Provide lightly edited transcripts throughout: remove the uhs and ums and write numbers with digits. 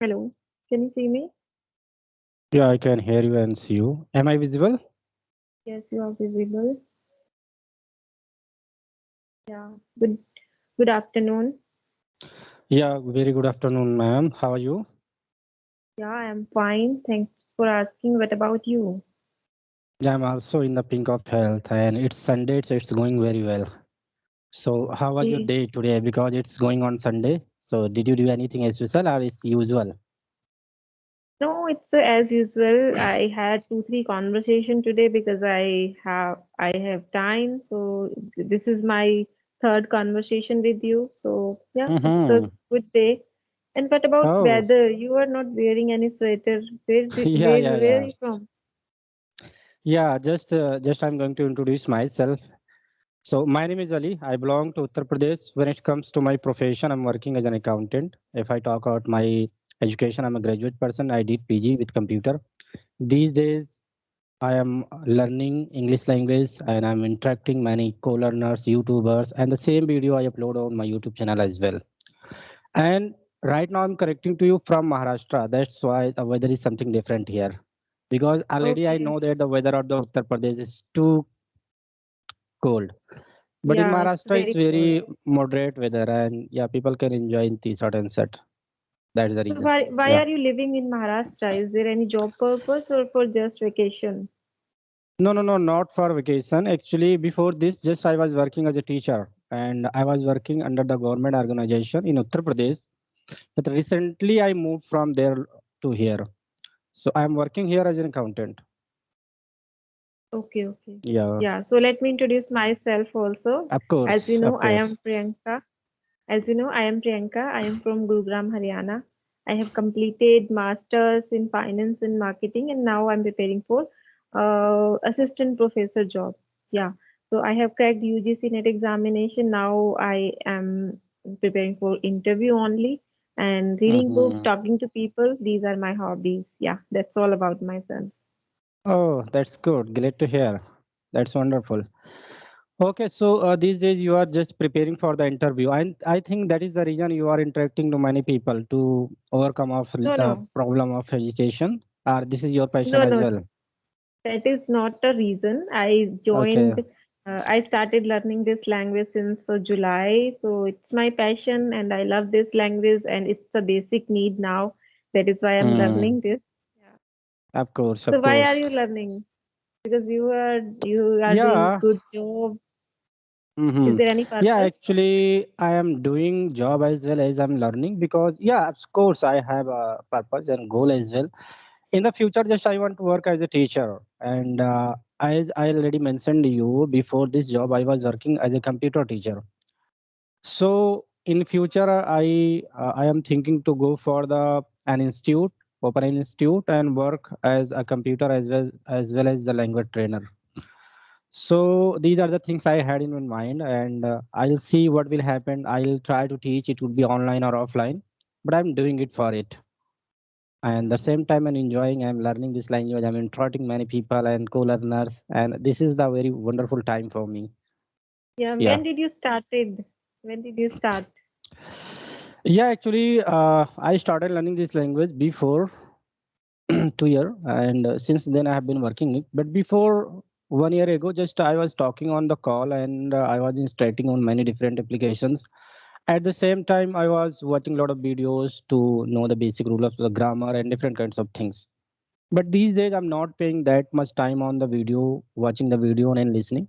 Hello, can you see me? Yeah, I can hear you and see you. Am I visible? Yes, you are visible. Yeah. Good afternoon. Yeah, very good afternoon, ma'am. How are you? Yeah, I am fine. Thanks for asking. What about you? Yeah, I'm also in the pink of health, and it's Sunday, so it's going very well. So, how was your Eh, day today? Because it's going on Sunday. So, did you do anything special or is usual? No, it's as usual. I had two, three conversation today because I have time. So this is my third conversation with you. So yeah, it's a Mm-hmm. good day. And what about Oh, weather? You are not wearing any sweater. yeah, yeah, Where are yeah. you from? Yeah, just I'm going to introduce myself. So, my name is Ali. I belong to Uttar Pradesh. When it comes to my profession, I'm working as an accountant. If I talk about my education, I'm a graduate person. I did PG with computer. These days, I am learning English language and I'm interacting many co-learners, YouTubers, and the same video I upload on my YouTube channel as well. And right now I'm correcting to you from Maharashtra. That's why the weather is something different here. Because already I Okay. know that the weather of the Uttar Pradesh is too cold. But in Yeah, it's Maharashtra it's very cold. very moderate weather and yeah, people can enjoy in t-shirt and set. That is the So reason. why Yeah. are you living in Maharashtra? Is there any job purpose or for just vacation? No, no, no, not for vacation. Actually, before this, just I was working as a teacher and I was working under the government organization in Uttar Pradesh. But recently, I moved from there to here. So I'm working here as an accountant. Okay, okay. Yeah, Yeah, so let me introduce myself also. of As you course, know, of I course. am Priyanka. As you know, I am Priyanka. I am from Gurugram, Haryana. I have completed masters in finance and marketing, and now I'm preparing for assistant professor job. Yeah. So I have cracked UGC net examination. Now I am preparing for interview only and reading book, Hmm. talking to people. These are my hobbies. Yeah, that's all about myself. Oh, that's good. Glad to hear. That's wonderful. Okay, so these days you are just preparing for the interview, and I think that is the reason you are interacting to many people to overcome of No, the no, problem of hesitation. Or this is your passion no, as no. well. That is not a reason. Okay. I started learning this language since July. So it's my passion and I love this language and it's a basic need now. That is why I'm Hmm. learning this. Yeah. Of course, So of why are course. you learning? Because you are doing Yeah. good job. Is Mm-hmm. there any Yeah, purpose? actually, I am doing job as well as I'm learning because yeah, of course, I have a purpose and goal as well. In the future, just I want to work as a teacher, and as I already mentioned you before this job, I was working as a computer teacher. So in future, I am thinking to go for the an institute, open an institute, and work as a computer as well as the language trainer. So these are the things I had in my mind, and I'll see what will happen. I'll try to teach. It would be online or offline, but I'm doing it for it. And the same time, I'm enjoying. I'm learning this language. I'm interacting many people and co-learners, and this is the very wonderful time for me. Yeah. Yeah, When did you started? When did you start? yeah. Actually, I started learning this language before 2 year, and since then I have been working it. But before 1 year ago, just I was talking on the call, and I was instating on many different applications. At the same time, I was watching a lot of videos to know the basic rule of the grammar and different kinds of things. But these days, I'm not paying that much time on the video, watching the video and listening.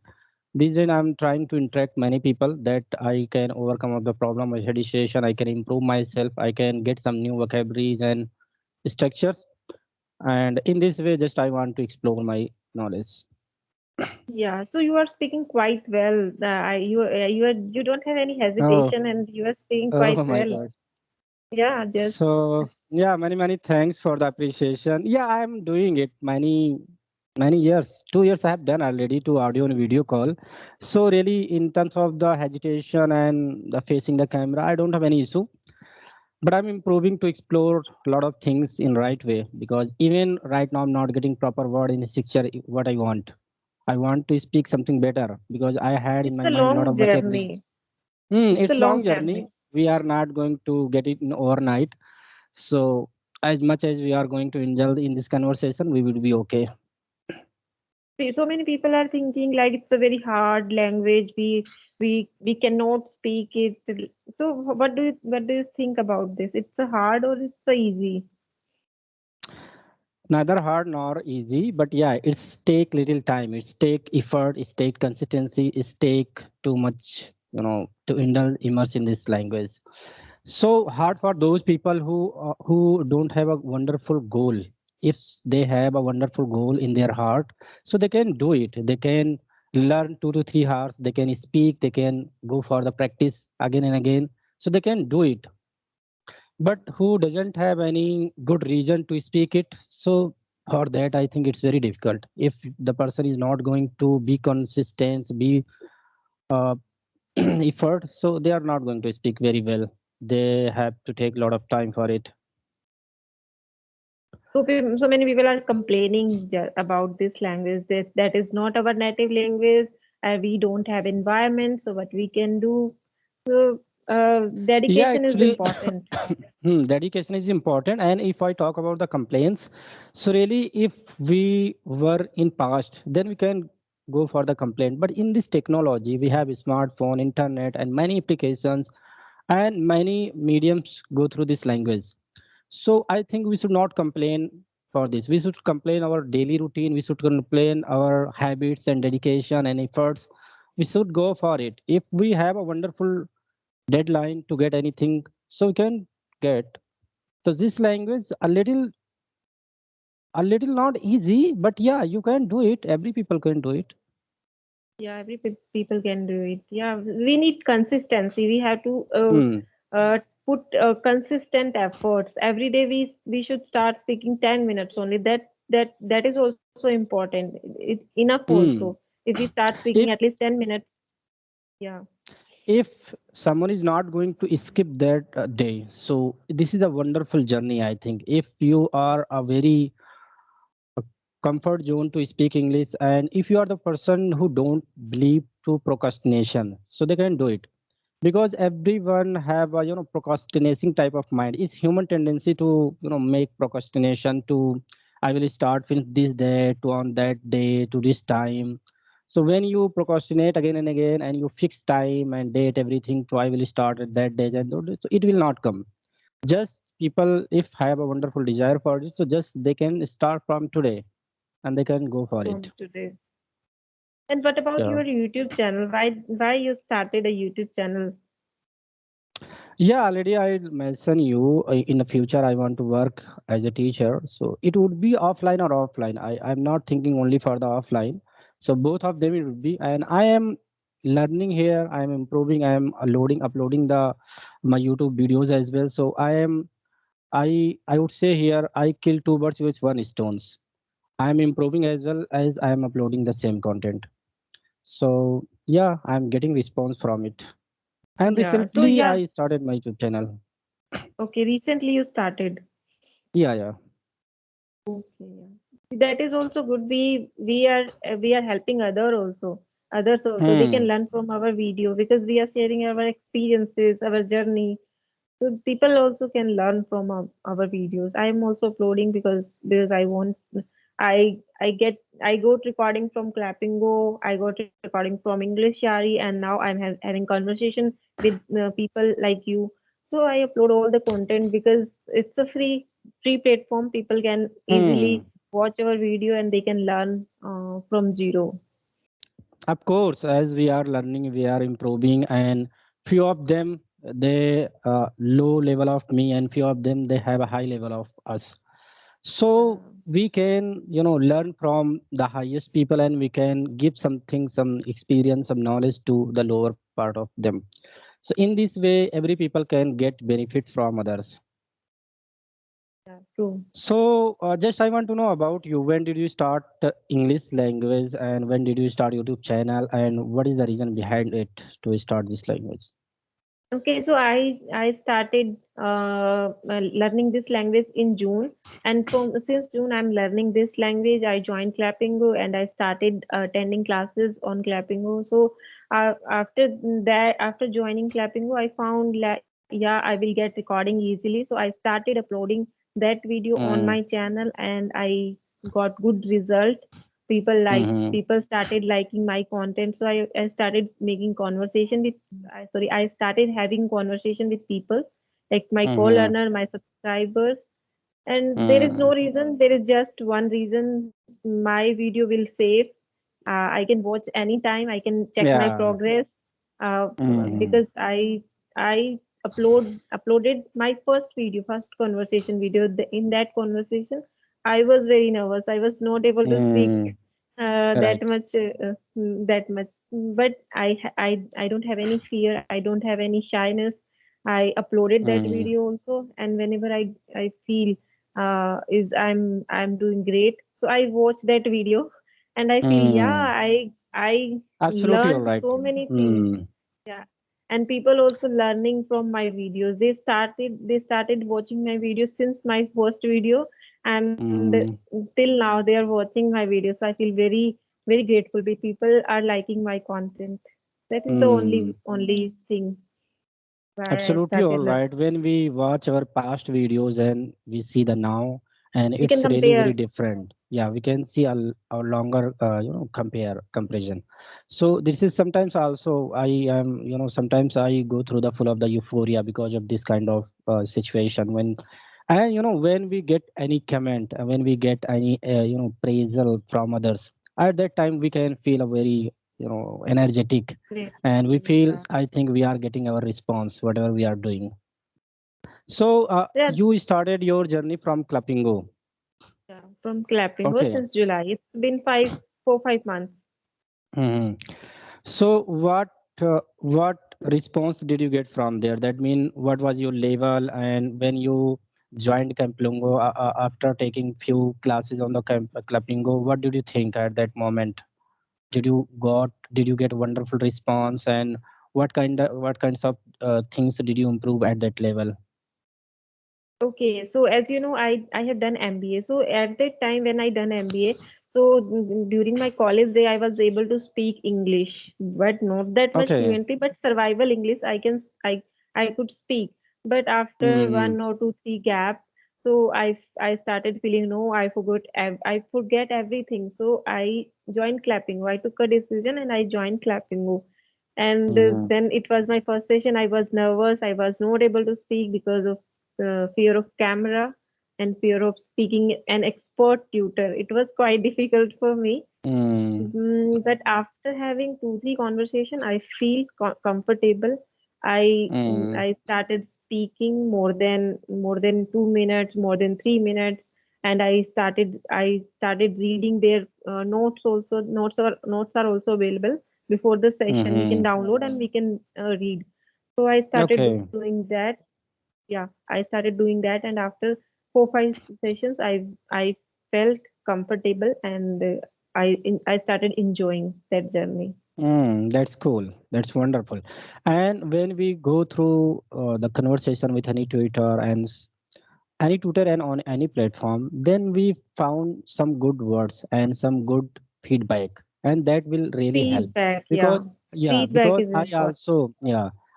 These days, I'm trying to interact many people that I can overcome of the problem of hesitation. I can improve myself. I can get some new vocabularies and structures. And in this way, just I want to explore my knowledge. Yeah. So you are speaking quite well. You don't have any Oh, hesitation and you are speaking quite oh my well. God. Yeah, just So yeah, many thanks for the appreciation. Yeah, I'm doing it many years. 2 years I have done already to audio and video call. So really, in terms of the hesitation and the facing the camera, I don't have any issue. But I'm improving to explore a lot of things in right way because even right now I'm not getting proper word in the picture what I want. I want to speak something better because I had in it's my a mind a lot long of vocabularies. journey. It's a It's long long journey. journey. We are not going to get it in overnight. So as much as we are going to indulge in this conversation, we will be okay. So many people are thinking like it's a very hard language. We cannot speak it. So what do you think about this? It's a hard or it's a easy? Neither hard nor easy, but yeah, it's take little time. It's take effort. It's take consistency. It's take too much, to indulge immerse in this language. So hard for those people who don't have a wonderful goal. If they have a wonderful goal in their heart, so they can do it. They can learn 2 to 3 hours. They can speak. They can go for the practice again and again. So they can do it, but who doesn't have any good reason to speak it, so for that I think it's very difficult. If the person is not going to be consistent, be uh, effort, so they are not going to speak very well. They have to take a lot of time for it. So many people are complaining about this language that is not our native language. We don't have environment, so what we can do. So Yeah, dedication is actually, important. dedication is important. And if I talk about the complaints, so really, if we were in past, then we can go for the complaint. But in this technology, we have smartphone, internet, and many applications, and many mediums go through this language. So I think we should not complain for this. We should complain our daily routine. We should complain our habits and dedication and efforts. We should go for it. If we have a wonderful deadline to get anything, so we can get. So this language a little not easy, but yeah, you can do it. Every people can do it. Yeah, every people can do it. Yeah, we need consistency. We have to Hmm. put consistent efforts every day. We should start speaking 10 minutes only. That is also important. Enough also. Hmm. If we start speaking at If least 10 minutes. Yeah. if someone is not going to skip that day, so this is a wonderful journey. I think if you are a very comfort zone to speak English, and if you are the person who don't believe to procrastination, so they can do it, because everyone have a procrastinating type of mind. It's human tendency to make procrastination to I will start finish this day to on that day to this time. So when you procrastinate again and again and you fix time and date everything to I will start at that day, and so it will not come. Just people if have a wonderful desire for it, so just they can start from today and they can go for it. From today. And what about Yeah. your YouTube channel? Why you started a YouTube channel? Yeah, already I mentioned you in the future I want to work as a teacher. So it would be offline or offline. I'm not thinking only for the offline. So both of them it would be. And I am learning here. I am improving. I am uploading the my YouTube videos as well. So I would say here I kill two birds with one stones. I am improving as well as I am uploading the same content. So yeah, I'm getting response from it. And Yeah. So recently yeah. I started my YouTube channel. Okay. Recently you started. Yeah, yeah. Okay, yeah. That is also good. We are helping others also. They can Hmm. learn from our video because we are sharing our experiences, our journey. So people also can learn from our videos. I am also uploading because I got recording from Clappingo. I got recording from English Yari, and now I'm having conversation with people like you. So I upload all the content because it's a free platform. People can Hmm. easily watch our video and they can learn from zero. Of course, as we are learning, we are improving, and few of them they low level of me, and few of them they have a high level of us. So Yeah. we can learn from the highest people, and we can give something, some experience, some knowledge to the lower part of them. So in this way, every people can get benefit from others. Yeah, true. So, just I want to know about you. When did you start English language, and when did you start YouTube channel, and what is the reason behind it to start this language? Okay, so I started learning this language in June, and from since June I'm learning this language. I joined Clappingo and I started attending classes on Clappingo. So after that, after joining Clappingo, I found yeah, I will get recording easily. So I started uploading that video on mm, my channel, and I got good result. mm, People started liking my content, so I started making conversation with I started having conversation with people like my mm, co-learner, my subscribers. And there is no mm, reason, there is just one reason: my video will save. I can watch anytime, I can check my yeah. progress, uh, Mm, because I uploaded my first video, first conversation video. In that conversation, I was very nervous, I was not able to speak mm, right. that much. But I don't have any fear, I don't have any shyness. I uploaded that Mm, video also, and whenever I feel is I'm doing great, so I watch that video, and I feel, yeah, mm. I Absolutely, all learned right. so many things. Mm, Yeah. And people also learning from my videos. They started watching my videos since my first video, and mm, till now they are watching my videos. So I feel very grateful. People are liking my content. That is the mm. only thing why I Absolutely all started learning. right. When we watch our past videos and we see the now, and We can it's really very compare. different. Yeah, we can see a longer, comparison. So this is sometimes also I am, sometimes I go through the full of the euphoria because of this kind of situation when, and when we get any comment, when we get any, praisal from others, at that time we can feel a very, energetic, and we Grateful. feel Yeah. I think we are getting our response whatever we are doing. So Yeah. you started your journey from Klapingo. Yeah. From Clapping Okay. since July. It's been 5 months. Mhm. So what response did you get from there? That mean what was your level, and when you joined Campingo, after taking few classes on the Campingo, what did you think at that moment? Did you get wonderful response, and what kinds of things did you improve at that level? Okay, so as you know, I have done MBA. So at that time when I done MBA, so during my college day, I was able to speak English, but not that much Okay. fluently, but survival English I could speak. But after Mm-hmm. 1 or 2, 3 gap, so I started feeling, no, I forget everything. So I joined Clapping. I took a decision and I joined Clapping. And Mm-hmm. then it was my first session. I was nervous. I was not able to speak because of fear of camera and fear of speaking an expert tutor. It was quite difficult for me. Mm, But after having 2, 3 conversation, I feel comfortable. mm, I started speaking more than 2 minutes, more than 3 minutes, and I started reading their notes also. Notes are also available before the session. We can mm-hmm. download and we can read. So I started Okay. doing that. Yeah, I started doing that, and after 4, 5 sessions, I felt comfortable, and I started enjoying that journey. That's cool. That's wonderful. And when we go through the conversation with any tutor and on any platform, then we found some good words and some good feedback, and that will really help. Feedback, yeah. Because yeah, Feedback because is I important. also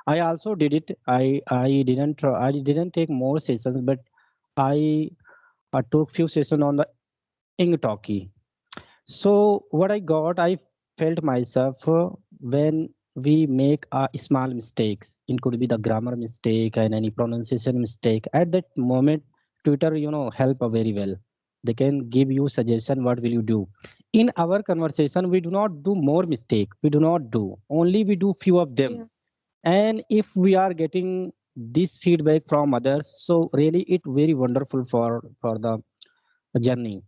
I also did it. I didn't take more sessions, but I took few sessions on the ing talkie. So what I got, I felt myself when we make small mistakes. It could be the grammar mistake and any pronunciation mistake. At that moment, Twitter, help very well. They can give you suggestion. What will you do? In our conversation, we do not do more mistake. We do not do. Only we do few of them. Yeah. And if we are getting this feedback from others, so really it very wonderful for the journey.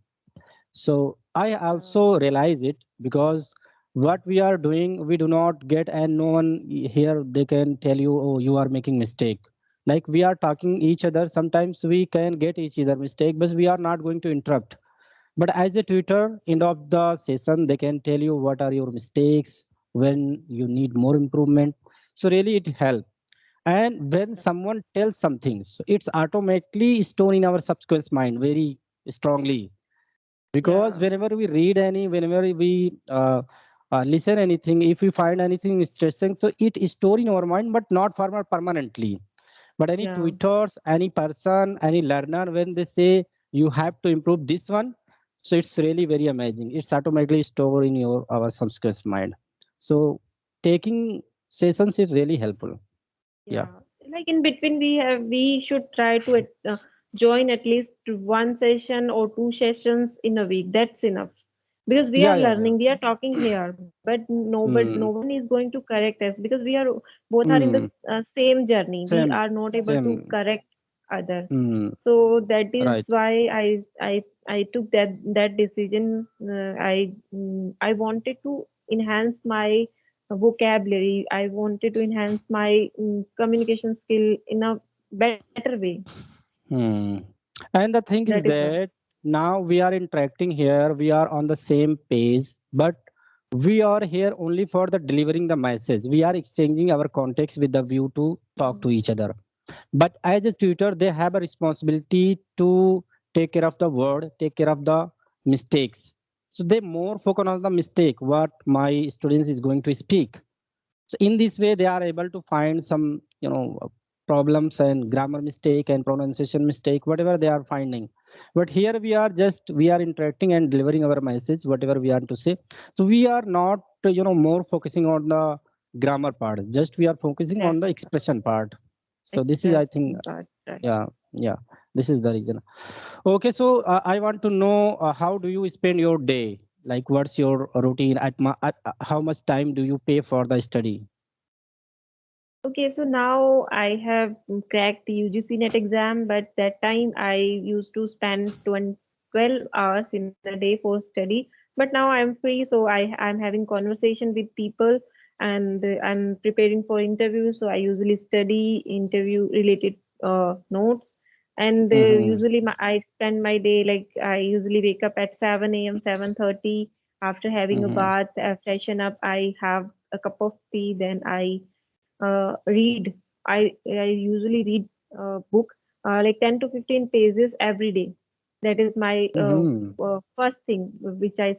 So I Yeah. also realize it because what we are doing, we do not get, and no one here they can tell you, oh, you are making mistake. Like we are talking each other, sometimes we can get each other mistake, but we are not going to interrupt. But as a tutor, end of the session, they can tell you what are your mistakes, when you need more improvement. So really, it helps. And when someone tells something, so it's automatically stored in our subconscious mind very strongly, because Yeah. whenever we read whenever we listen anything, if we find anything stressing, so it is stored in our mind but not for permanently. But any Yeah. tutors, any person, any learner, when they say you have to improve this one, so it's really very amazing. It's automatically stored in your our subconscious mind. So taking sessions is really helpful. Yeah. Yeah, like in between, we should try to join at least one session or two sessions in a week. That's enough because we Yeah, are yeah, yeah. learning, we are talking here, but no Hmm. one is going to correct us because we are both are in the Hmm. same journey. We Same. are not able to Same. correct other. Hmm. So that is Right. why I took that decision. I wanted to enhance my vocabulary. I wanted to enhance my communication skill in a better way. Hmm. And the thing That is is why. that now we are interacting here, we are on the same page, but we are here only for the delivering the message. We are exchanging our context with the view to talk to Mhm. each other. But as a tutor, they have a responsibility to take care of the word, take care of the mistakes. So they more focus on the mistake, what my students is going to speak. So in this way, they are able to find some, problems and grammar mistake and pronunciation mistake, whatever they are finding. But here we are interacting and delivering our message, whatever we are to say. So we are not, more focusing on the grammar part. Just we are focusing on the Exactly. expression part. So this is, I think, Expression part, right. yeah, yeah. This is the reason. Okay, so I want to know how do you spend your day? Like, what's your routine? How much time do you pay for the study? Okay, so now I have cracked the UGC net exam, but that time I used to spend 12 hours in a day for study. But now I'm free, so I'm having conversation with people and I'm preparing for interviews. So I usually study interview related notes. And Mm-hmm. usually I spend my day like I usually wake up at 7 a.m., 7:30. After having a Mm-hmm. bath, freshen up, I have a cup of tea, then I read. I usually read a book like 10 to 15 pages every day. That is my Mm-hmm. first thing which I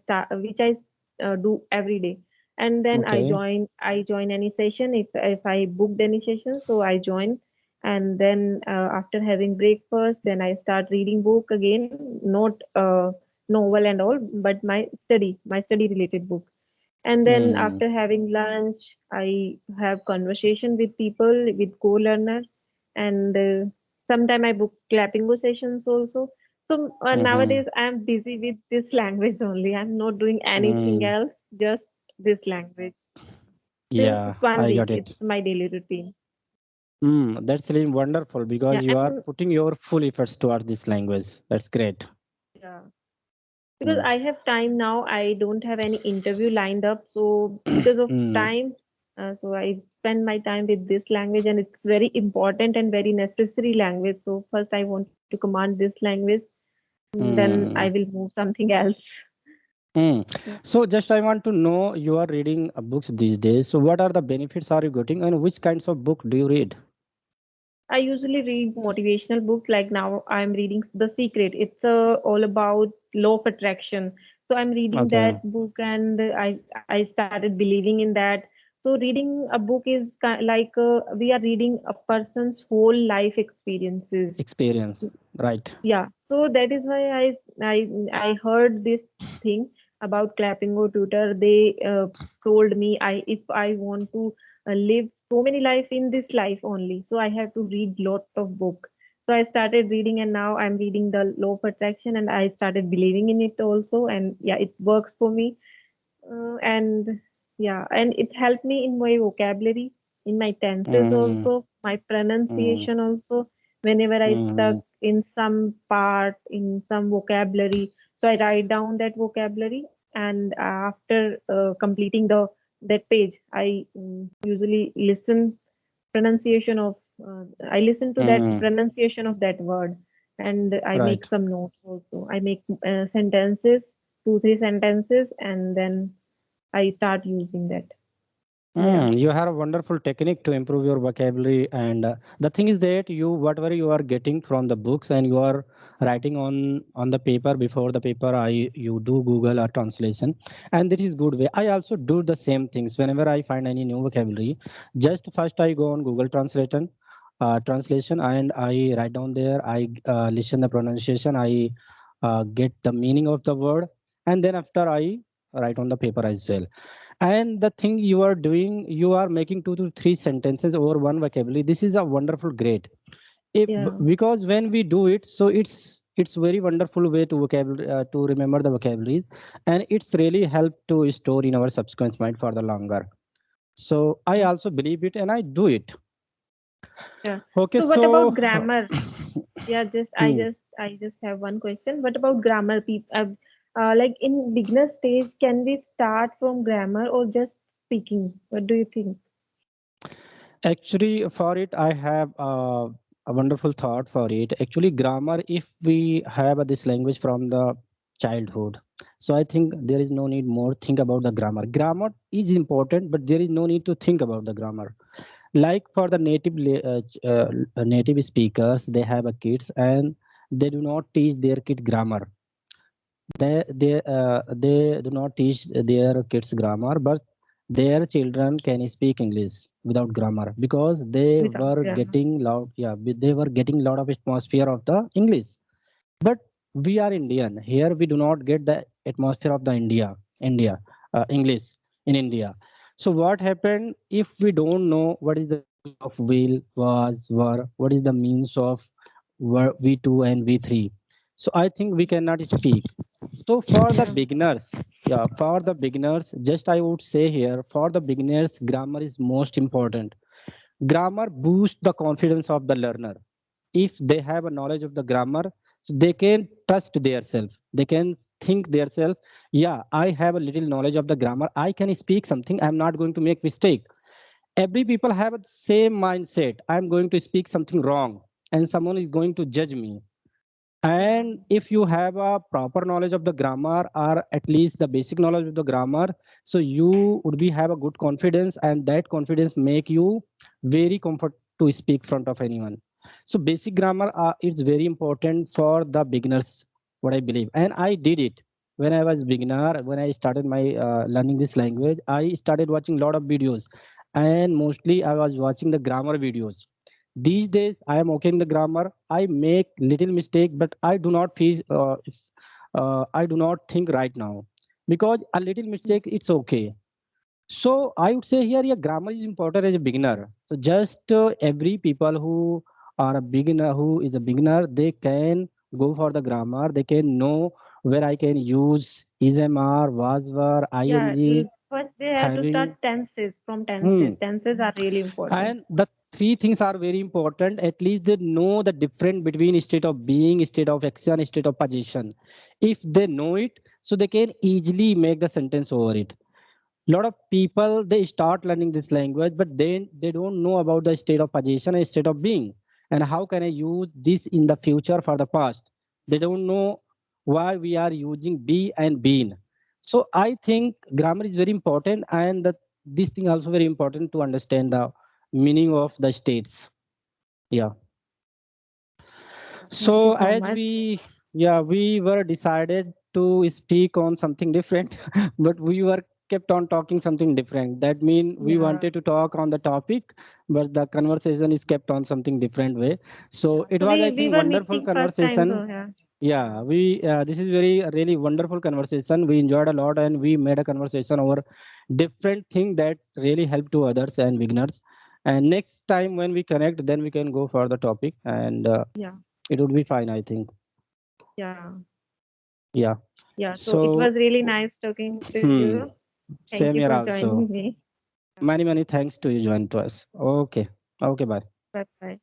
do every day. And then Okay. I join any session if I booked any session, so I join. And then after having breakfast, then I start reading book again, not novel and all, but my study related book. And then Mm. after having lunch, I have conversation with people, with co-learner, and sometime I book clapping sessions also. So Mm-hmm. nowadays I'm busy with this language only. I'm not doing anything Mm. else, just this language. Yeah, Since one I week, got it. it's my daily routine. That's really wonderful because Yeah, you are and putting your full efforts towards this language. That's great. yeah, because Mm. I have time now. I don't have any interview lined up. So because of Mm. time, so I spend my time with this language, and it's very important and very necessary language. So first I want to command this language, then I Mm. will move something else. Mm. Yeah. So just I want to know you are reading books these days. So what are the benefits are you getting and which kinds of book do you read? I usually read motivational books. Like now, I'm reading The Secret. It's all about law of attraction. So I'm reading Okay. that book, and I started believing in that. So reading a book is like we are reading a person's whole life experiences. Experience. Right. Yeah, so that is why I heard this thing about clapping or tutor. They told me I if I want to live so many life in this life only, so I have to read lot of book. So I started reading, and now I'm reading the Law of Attraction, and I started believing in it also. And yeah, it works for me. And yeah, and it helped me in my vocabulary, in my tenses Mm. also, my Mm. pronunciation also. Whenever I stuck Mm. in some part, in some vocabulary, so I write down that vocabulary, and after completing that page, I usually pronunciation of I listen to that Mm. pronunciation of that word, and I make Right. some notes also. I make sentences, two, three sentences, and then I start using that. Yeah. You have a wonderful technique to improve your vocabulary, and the thing is that you whatever you are getting from the books and you are writing on the paper before the paper. You do Google or translation, and that is good way. I also do the same things whenever I find any new vocabulary. Just first I go on Google Translation. translation, and I write down there. I listen the pronunciation. I get the meaning of the word, and then after I write on the paper as well. And the thing you are doing, you are making 2 to 3 sentences over one vocabulary. This is a wonderful, great. Yeah, Because when we do it, so it's very wonderful way to vocabulary to remember the vocabularies, and it's really help to store in our subsequent mind for the longer. So I also believe it and I do it. yeah. Okay, So what so about grammar? Yeah, hmm. I just have one question. What about grammar? Like in beginner stage, can we start from grammar or just speaking? What do you think? Actually, for it, I have a wonderful thought for it. Actually, grammar, if we have this language from the childhood, so I think there is no need more think about the grammar. Grammar is important, but there is no need to think about the grammar. Like for the native speakers, they have a kids and they do not teach their kid grammar. They do not teach their kids grammar, but their children can speak English without grammar because they Without were grammar. getting loud. Yeah, they were getting lot of atmosphere of the English. But we are Indian. Here we do not get the atmosphere of the India English in India. So what happened if we don't know what is the meaning of will, was, were, what is the means of were, v2 and v3? So I think we cannot speak. So for the Yeah, beginners, yeah, for the beginners, just I would say here, for the beginners, grammar is most important. Grammar boosts the confidence of the learner. If they have a knowledge of the grammar, so they can trust their self. They can think their self, yeah, I have a little knowledge of the grammar. I can speak something. I'm not going to make mistake. Every people have the same mindset. I'm going to speak something wrong and someone is going to judge me. yeah, And if you have a proper knowledge of the grammar or at least the basic knowledge of the grammar, so you would be have a good confidence, and that confidence make you very comfort to speak front of anyone. So basic grammar is very important for the beginners, what I believe. And I did it when I was beginner. When I started my learning this language, I started watching a lot of videos, and mostly I was watching the grammar videos. These days I am okay in the grammar. I make little mistake, but I do not feel I do not think right now, because a little yeah, mistake it's okay. So I would say here, yeah, grammar is important as a beginner. So just every people who are a beginner, who is a beginner, they can go for the grammar. They can know where I can use ismr, was, were, yeah. ing, First, they have to having. start tenses from Hmm. tenses. Tenses are really important. And the three things are very important. At least they know the difference between state of being, state of action, state of position. If they know it, so they can easily make the sentence over it. Lot of people, they start learning this language, but then they don't know about the state of position and state of being, and how can I use this in the future for the past. They don't know why we are using be and been. So I think grammar is very important, and this thing also very important to understand the meaning of the states. Yeah. Yeah, thank you So so as much. we, yeah, we were decided to speak on something different, but we were kept on talking something different. That means we Yeah, wanted to talk on the topic, but the conversation is kept on something different way. So yeah. it So was, I we think, were wonderful meeting first time, conversation. so yeah, Yeah, we this is very really wonderful conversation. We enjoyed a lot, and we made a conversation over different thing that really help to others and beginners. And next time when we connect, then we can go for the topic, and yeah, it would be fine, I think. yeah, Yeah. yeah. So it So, was really nice talking to you. hmm, Thank you same for here joining also. me. Many, many thanks to you join to us. Okay. Okay, bye. Bye bye.